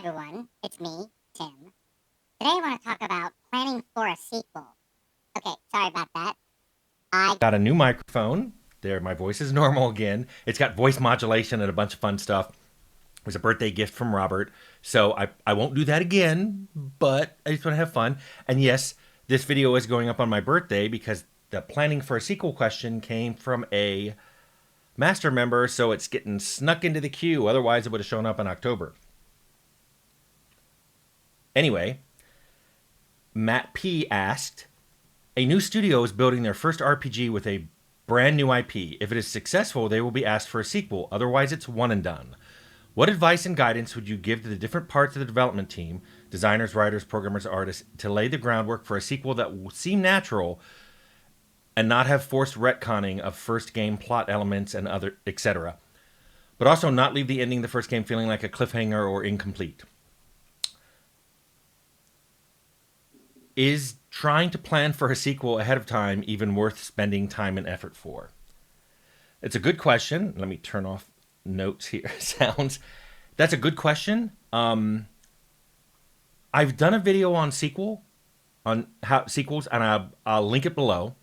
everyone, it's me, Tim. Today I want to talk about planning for a sequel. Okay, sorry about that. I Got a new microphone. There, my voice is normal again. It's got voice modulation and a bunch of fun stuff. It was a birthday gift from Robert. So I won't do that again, but I just want to have fun. And yes, this video is going up on my birthday because the planning for a sequel question came from a master member, so it's getting snuck into the queue. Otherwise, it would have shown up in October. Anyway, Matt P asked, a new studio is building their first RPG with a brand new IP. If it is successful, they will be asked for a sequel. Otherwise, it's one and done. What advice and guidance would you give to the different parts of the development team, designers, writers, programmers, artists, to lay the groundwork for a sequel that will seem natural and not have forced retconning of first game plot elements and other etc., but also not leave the ending of the first game feeling like a cliffhanger or incomplete? Is trying to plan for a sequel ahead of time even worth spending time and effort for? It's a good question. Let me turn off notes here. Sounds. That's a good question. I've done a video on how sequels, and I'll link it below.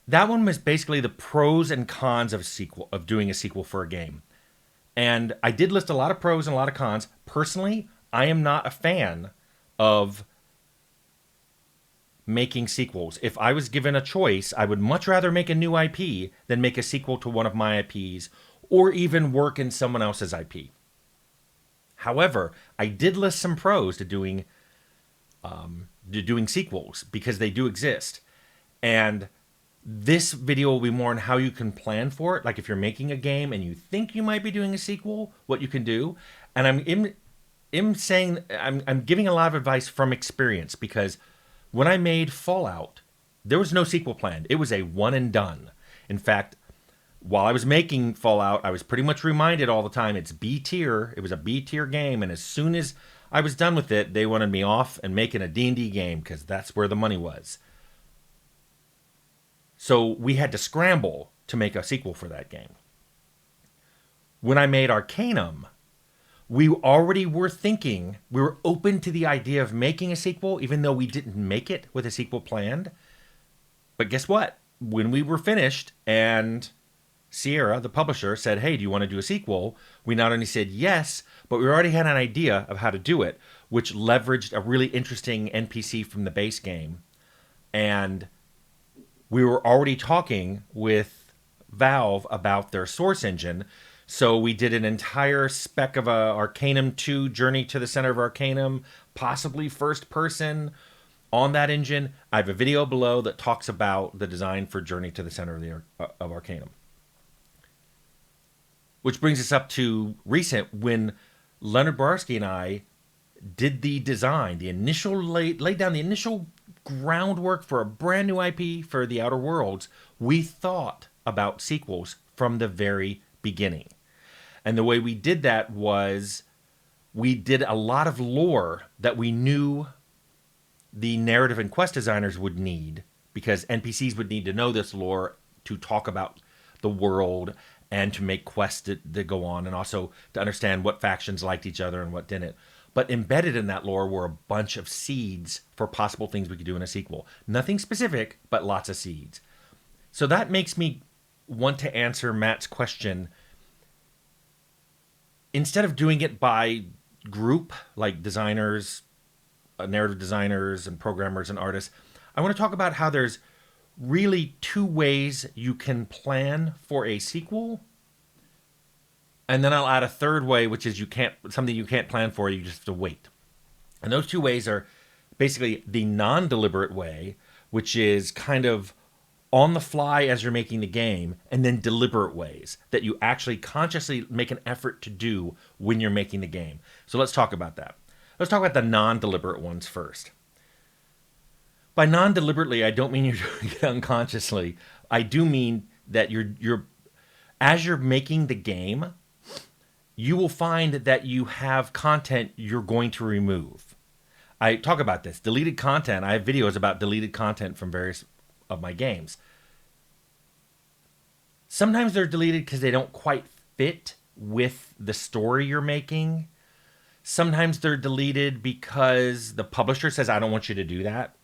That one was basically the pros and cons of doing a sequel for a game. And I did list a lot of pros and a lot of cons. Personally, I am not a fan of making sequels. If I was given a choice, I would much rather make a new IP than make a sequel to one of my IPs or even work in someone else's IP. However, I did list some pros to doing sequels because they do exist. And this video will be more on how you can plan for it. Like if you're making a game and you think you might be doing a sequel, what you can do. And I'm giving a lot of advice from experience because when I made Fallout, there was no sequel planned. It was a one and done. In fact, while I was making Fallout, I was pretty much reminded all the time it's B tier. It was a B tier game, and as soon as I was done with it, they wanted me off and making a D&D game because that's where the money was. So we had to scramble to make a sequel for that game. When I made Arcanum, we already were thinking, we were open to the idea of making a sequel, even though we didn't make it with a sequel planned. But guess what? When we were finished and Sierra, the publisher, said, hey, do you want to do a sequel? We not only said yes, but we already had an idea of how to do it, which leveraged a really interesting NPC from the base game. And we were already talking with Valve about their Source engine. So we did an entire spec of a Arcanum 2 Journey to the Center of Arcanum, possibly first person on that engine. I have a video below that talks about the design for Journey to the Center of Arcanum. Which brings us up to recent when Leonard Boyarsky and I did the design, laid down the initial groundwork for a brand new IP for The Outer Worlds. We thought about sequels from the very beginning. And the way we did that was we did a lot of lore that we knew the narrative and quest designers would need because NPCs would need to know this lore to talk about the world and to make quests that go on and also to understand what factions liked each other and what didn't. But embedded in that lore were a bunch of seeds for possible things we could do in a sequel. Nothing specific, but lots of seeds. So that makes me want to answer Matt's question. Instead of doing it by group, like designers, narrative designers, and programmers and artists, I want to talk about how there's really two ways you can plan for a sequel. And then I'll add a third way, which is something you can't plan for, you just have to wait. And those two ways are basically the non-deliberate way, which is kind of on the fly as you're making the game, and then deliberate ways that you actually consciously make an effort to do when you're making the game. So let's talk about that. Let's talk about the non-deliberate ones first. By non-deliberately, I don't mean you're doing it unconsciously. I do mean that as you're making the game, you will find that you have content you're going to remove. I talk about this. Deleted content. I have videos about deleted content from various of my games. Sometimes they're deleted because they don't quite fit with the story you're making. Sometimes they're deleted because the publisher says, I don't want you to do that.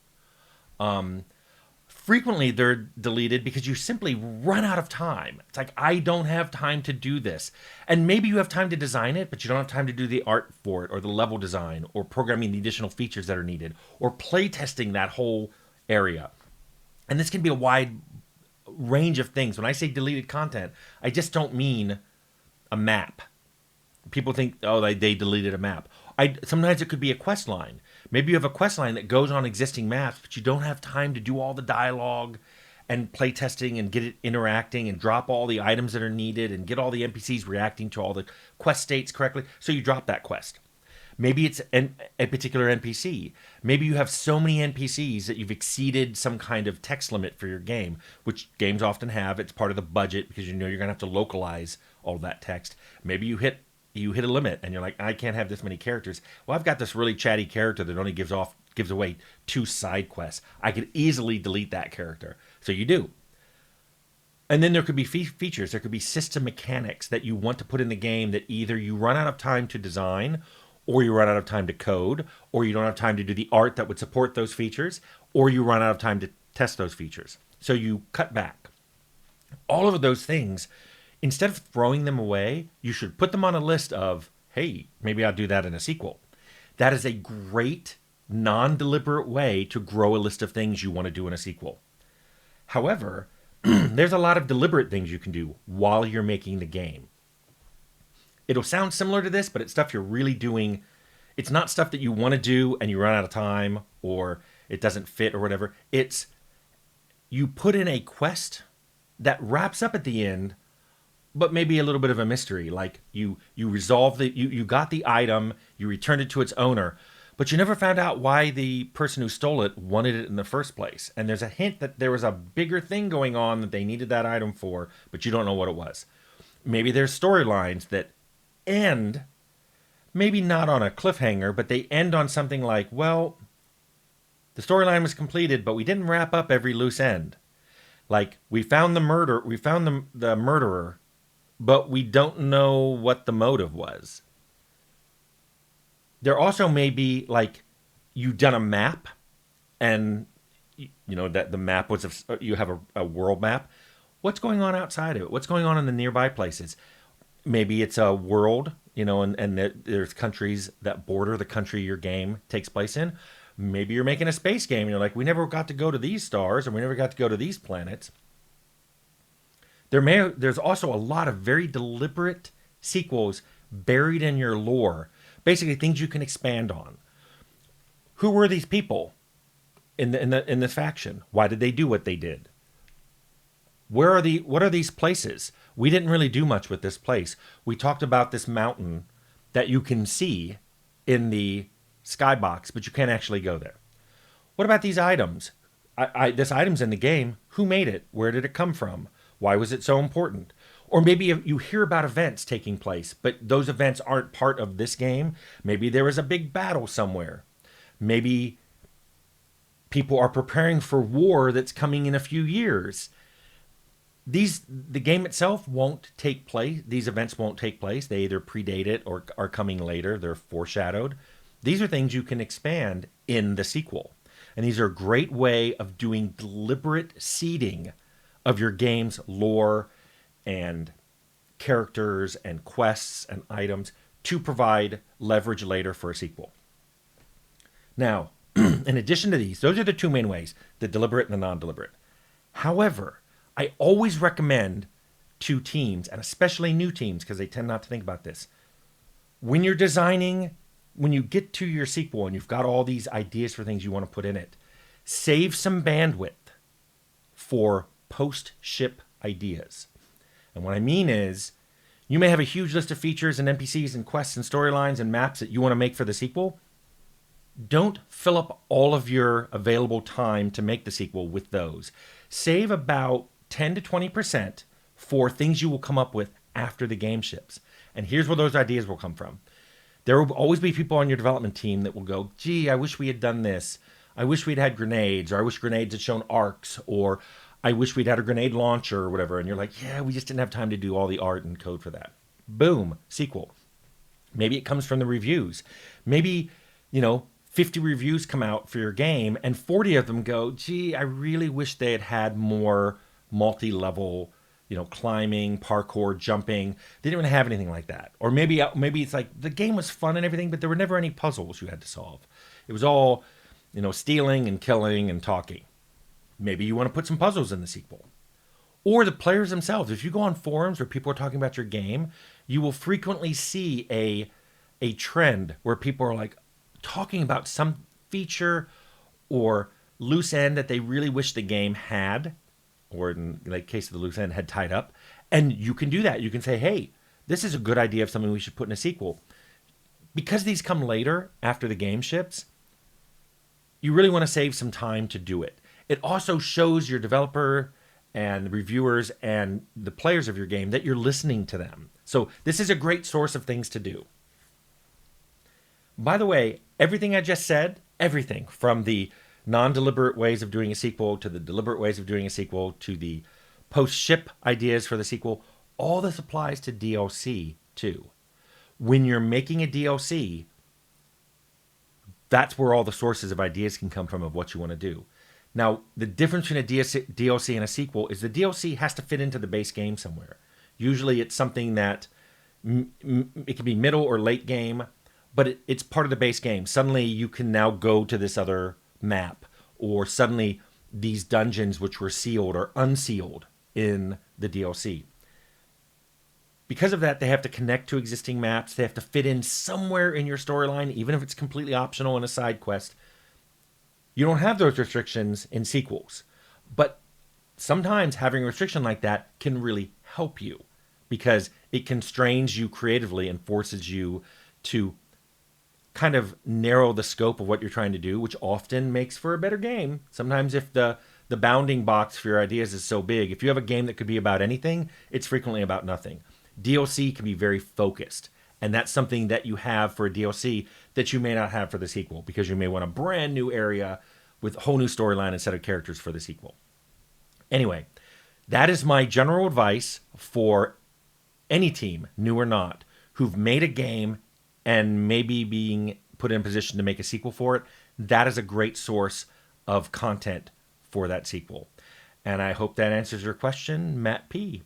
Frequently, they're deleted because you simply run out of time. It's like, I don't have time to do this. And maybe you have time to design it, but you don't have time to do the art for it, or the level design, or programming the additional features that are needed, or play testing that whole area. And this can be a wide range of things. When I say deleted content, I just don't mean a map. People think, oh, they deleted a map. Sometimes it could be a quest line. Maybe you have a quest line that goes on existing maps, but you don't have time to do all the dialogue and play testing and get it interacting and drop all the items that are needed and get all the NPCs reacting to all the quest states correctly. So you drop that quest. Maybe it's a particular NPC. Maybe you have so many NPCs that you've exceeded some kind of text limit for your game, which games often have. It's part of the budget because you know you're going to have to localize all that text. Maybe you hit a limit and you're like, I can't have this many characters. Well, I've got this really chatty character that only gives away 2 side quests. I could easily delete that character. So you do. And then there could be features. There could be system mechanics that you want to put in the game that either you run out of time to design, or you run out of time to code, or you don't have time to do the art that would support those features, or you run out of time to test those features. So you cut back. All of those things, instead of throwing them away, you should put them on a list of, hey, maybe I'll do that in a sequel. That is a great, non-deliberate way to grow a list of things you want to do in a sequel. However, there's a lot of deliberate things you can do while you're making the game. It'll sound similar to this, but it's stuff you're really doing. It's not stuff that you want to do and you run out of time or it doesn't fit or whatever. It's you put in a quest that wraps up at the end, but maybe a little bit of a mystery. Like you resolve you got the item, you returned it to its owner, but you never found out why the person who stole it wanted it in the first place. And there's a hint that there was a bigger thing going on that they needed that item for, but you don't know what it was. Maybe there's storylines that end, maybe not on a cliffhanger, but they end on something like, well, the storyline was completed, but we didn't wrap up every loose end. Like we found the murderer, but we don't know what the motive was. There also may be like you've done a map, and you know that the map was you have a world map. What's going on outside of it? What's going on in the nearby places? Maybe it's a world, and there's countries that border the country your game takes place in. Maybe you're making a space game and you're like, we never got to go to these stars and we never got to go to these planets. There's also a lot of very deliberate sequels buried in your lore. Basically, things you can expand on. Who were these people in the faction? Why did they do what they did? What are these places? We didn't really do much with this place. We talked about this mountain that you can see in the skybox, but you can't actually go there. What about these items? This item's in the game. Who made it? Where did it come from? Why was it so important? Or maybe you hear about events taking place, but those events aren't part of this game. Maybe there was a big battle somewhere. Maybe people are preparing for war that's coming in a few years. The game itself won't take place. These events won't take place. They either predate it or are coming later. They're foreshadowed. These are things you can expand in the sequel. And these are a great way of doing deliberate seeding of your game's lore and characters and quests and items to provide leverage later for a sequel. Now, in addition to these, those are the 2 main ways, the deliberate and the non-deliberate. However, I always recommend to teams, and especially new teams, because they tend not to think about this. When you're designing, when you get to your sequel and you've got all these ideas for things you want to put in it, save some bandwidth for post-ship ideas. And what I mean is, you may have a huge list of features and NPCs and quests and storylines and maps that you want to make for the sequel. Don't fill up all of your available time to make the sequel with those. Save about 10 to 20% for things you will come up with after the game ships. And here's where those ideas will come from. There will always be people on your development team that will go, gee, I wish we had done this. I wish we'd had grenades, or I wish grenades had shown arcs, or I wish we'd had a grenade launcher or whatever. And you're like, yeah, we just didn't have time to do all the art and code for that. Boom, sequel. Maybe it comes from the reviews. Maybe, 50 reviews come out for your game and 40 of them go, gee, I really wish they had had more multi-level, climbing, parkour, jumping. They didn't have anything like that. Or maybe it's like the game was fun and everything, but there were never any puzzles you had to solve. It was all, stealing and killing and talking. Maybe you want to put some puzzles in the sequel. Or the players themselves. If you go on forums where people are talking about your game, you will frequently see a trend where people are like talking about some feature or loose end that they really wish the game had, or in the case of the loose end, had tied up. And you can do that. You can say, hey, this is a good idea of something we should put in a sequel. Because these come later after the game ships, you really want to save some time to do it. It also shows your developer and reviewers and the players of your game that you're listening to them. So this is a great source of things to do. By the way, everything I just said, everything from the non-deliberate ways of doing a sequel to the deliberate ways of doing a sequel to the post-ship ideas for the sequel, all this applies to DLC too. When you're making a DLC, that's where all the sources of ideas can come from of what you want to do. Now, the difference between a DLC and a sequel is the DLC has to fit into the base game somewhere. Usually it's something that it can be middle or late game, but it's part of the base game. Suddenly you can now go to this other map, or suddenly these dungeons which were sealed are unsealed in the DLC. Because of that, they have to connect to existing maps. They have to fit in somewhere in your storyline, even if it's completely optional in a side quest. You don't have those restrictions in sequels. But sometimes having a restriction like that can really help you because it constrains you creatively and forces you to kind of narrow the scope of what you're trying to do, which often makes for a better game. Sometimes if the bounding box for your ideas is so big, if you have a game that could be about anything, it's frequently about nothing. DLC can be very focused, and that's something that you have for a DLC that you may not have for the sequel, because you may want a brand new area with a whole new storyline and set of characters for the sequel. Anyway, that is my general advice for any team, new or not, who've made a game and maybe being put in a position to make a sequel for it. That is a great source of content for that sequel. And I hope that answers your question, Matt P.